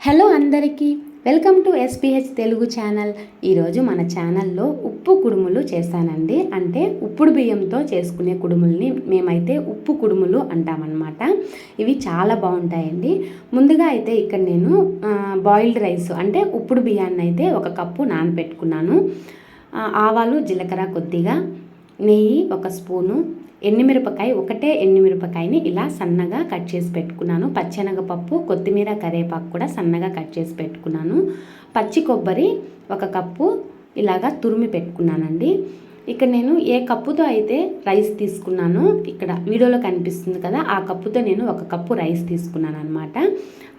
Hello అందరికీ welcome to SPH Telugu channel. ఈరోజు మన ఛానల్లో ఉప్పు కుడుములు చేస్తానండి. అంటే ఉప్పుడు బియ్యంతో చేసుకునే కుడుముల్ని మేమైతే ఉప్పు కుడుములు అంటామన్నమాట. ఇవి చాలా బాగుంటాయండి. ముందుగా అయితే ఇక్కడ నేను బాయిల్డ్ రైస్ అంటే ఉప్పుడు బియ్యాన్ని అయితే 1 కప్పు నానబెట్టుకున్నాను. ఆవాలు, జీలకర్ర కొద్దిగా, నెయ్యి 1 స్పూను, ఒకటే ఎండుమిరపకాయని ఇలా సన్నగా కట్ చేసి పెట్టుకున్నాను. పచ్చెనగపప్పు, కొత్తిమీర, కరివేపాకు కూడా సన్నగా కట్ చేసి పెట్టుకున్నాను. పచ్చి కొబ్బరి 1 కప్పు ఇలాగా తురిమి పెట్టుకున్నానండి. ఇక్కడ నేను ఏ కప్పుతో అయితే రైస్ తీసుకున్నానో ఇక్కడ వీడియోలో కనిపిస్తుంది కదా, ఆ కప్పుతో నేను 1 కప్పు రైస్ తీసుకున్నాను అనమాట.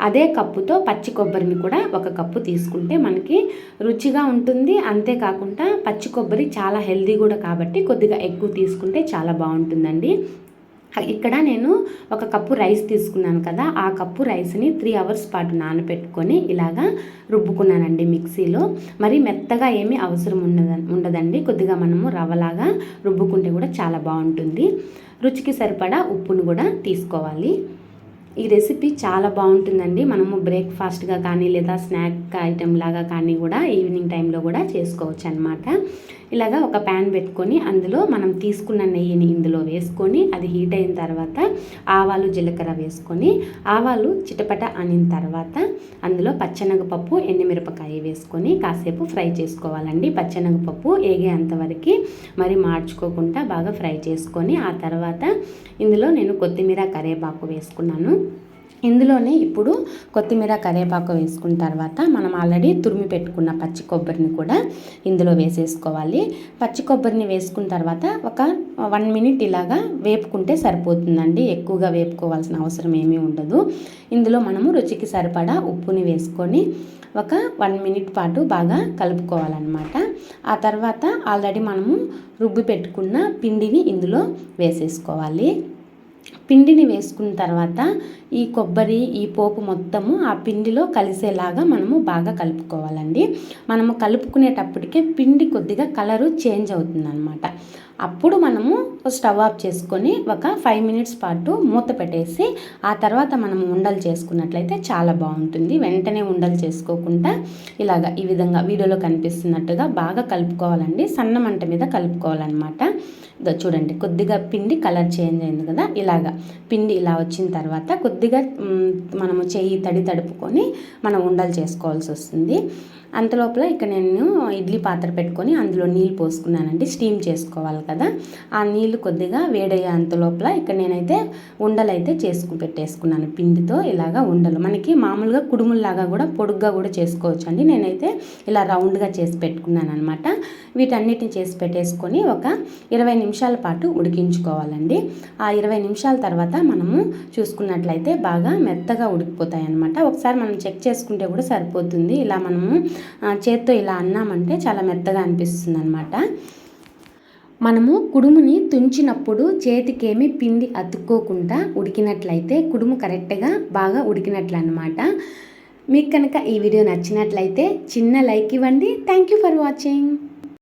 అదే కప్పుతో పచ్చి కొబ్బరిని కూడా 1 కప్పు తీసుకుంటే మనకి రుచిగా ఉంటుంది. అంతేకాకుండా పచ్చి కొబ్బరి చాలా హెల్దీ కూడా కాబట్టి కొద్దిగా ఎక్కువ తీసుకుంటే చాలా బాగుంటుందండి. ఇక్కడ నేను 1 కప్పు రైస్ తీసుకున్నాను కదా, ఆ కప్పు రైస్ని 3 అవర్స్ పాటు నానబెట్టుకొని ఇలాగా రుబ్బుకున్నానండి మిక్సీలో. మరి మెత్తగా ఏమీ అవసరం ఉండదండి. కొద్దిగా మనము రవ్వలాగా రుబ్బుకుంటే కూడా చాలా బాగుంటుంది. రుచికి సరిపడా ఉప్పును కూడా తీసుకోవాలి. ఈ రెసిపీ చాలా బాగుంటుందండి. మనము బ్రేక్ఫాస్ట్గా కానీ లేదా స్నాక్ ఐటెం లాగా కానీ కూడా ఈవినింగ్ టైంలో కూడా చేసుకోవచ్చు అనమాట. ఇలాగా ఒక ప్యాన్ పెట్టుకొని అందులో మనం తీసుకున్న నెయ్యిని ఇందులో వేసుకొని అది హీట్ అయిన తర్వాత ఆవాలు, జీలకర్ర వేసుకొని ఆవాలు చిటపట అనిన తర్వాత అందులో పచ్చెనగపప్పు, ఎండుమిరపకాయ వేసుకొని కాసేపు ఫ్రై చేసుకోవాలండి. పచ్చెనగపప్పు ఏగేంతవరకు మరి మార్చుకోకుండా బాగా ఫ్రై చేసుకొని ఆ తర్వాత ఇందులో నేను కొత్తిమీర, కరివేపాకు వేసుకున్నాను. ఇందులోనే ఇప్పుడు కొత్తిమీర, కరివేపాకు వేసుకున్న తర్వాత మనం ఆల్రెడీ తురిమి పెట్టుకున్న పచ్చి కొబ్బరిని కూడా ఇందులో వేసేసుకోవాలి. పచ్చి కొబ్బరిని వేసుకున్న తర్వాత ఒక 1 మినిట్ ఇలాగా వేపుకుంటే సరిపోతుందండి. ఎక్కువగా వేపుకోవాల్సిన అవసరం ఏమీ ఉండదు. ఇందులో మనము రుచికి సరిపడా ఉప్పుని వేసుకొని ఒక 1 మినిట్ పాటు బాగా కలుపుకోవాలన్నమాట. ఆ తర్వాత ఆల్రెడీ మనము రుబ్బి పెట్టుకున్న పిండిని ఇందులో వేసేసుకోవాలి. పిండిని వేసుకున్న తర్వాత ఈ కొబ్బరి, ఈ పోపు మొత్తము ఆ పిండిలో కలిసేలాగా మనము బాగా కలుపుకోవాలండి. మనము కలుపుకునేటప్పటికే పిండి కొద్దిగా కలరు చేంజ్ అవుతుందన్నమాట. అప్పుడు మనము స్టవ్ ఆఫ్ చేసుకొని ఒక 5 మినిట్స్ పాటు మూత పెట్టేసి ఆ తర్వాత మనము ఉండలు చేసుకున్నట్లయితే చాలా బాగుంటుంది. వెంటనే ఉండలు చేసుకోకుండా ఇలాగ ఈ విధంగా వీడియోలో కనిపిస్తున్నట్టుగా బాగా కలుపుకోవాలండి. సన్న మంట మీద కలుపుకోవాలన్నమాట. చూడండి, కొద్దిగా పిండి కలర్ చేంజ్ అయింది కదా, ఇలాగా పిండి ఇలా వచ్చిన తర్వాత కొద్దిగా మనము చెయ్యి తడుపుకొని మనం ఉండలు చేసుకోవాల్సి వస్తుంది. అంతలోపల ఇక్కడ నేను ఇడ్లీ పాత్ర పెట్టుకొని అందులో నీళ్ళు పోసుకున్నానండి. స్టీమ్ చేసుకోవాలి కదా, ఆ నీళ్ళు కొద్దిగా వేడయ్యే అంతలోపల ఇక్కడ నేనైతే ఉండలు అయితే పెట్టేసుకున్నాను పిండితో. ఇలాగా ఉండలు మనకి మామూలుగా కుడుముల్లాగా కూడా పొడుగ్గా కూడా చేసుకోవచ్చు అండి. నేనైతే ఇలా రౌండ్గా చేసి పెట్టుకున్నాను అనమాట. వీటన్నిటిని చేసి పెట్టేసుకొని ఒక 20 నిమిషాల పాటు ఉడికించుకోవాలండి. ఆ 20 నిమిషాల తర్వాత మనము చూసుకున్నట్లయితే బాగా మెత్తగా ఉడికిపోతాయి అన్నమాట. ఒకసారి మనం చెక్ చేసుకుంటే కూడా సరిపోతుంది. ఇలా మనము చేత్తో ఇలా అన్నామంటే చాలా మెత్తగా అనిపిస్తుంది అనమాట. మనము కుడుముని తుంచినప్పుడు చేతికేమి పిండి అతుక్కోకుండా ఉడికినట్లయితే కుడుము కరెక్ట్గా బాగా ఉడికినట్లు అనమాట. మీకు కనుక ఈ వీడియో నచ్చినట్లయితే చిన్న లైక్ ఇవ్వండి. Thank you for watching.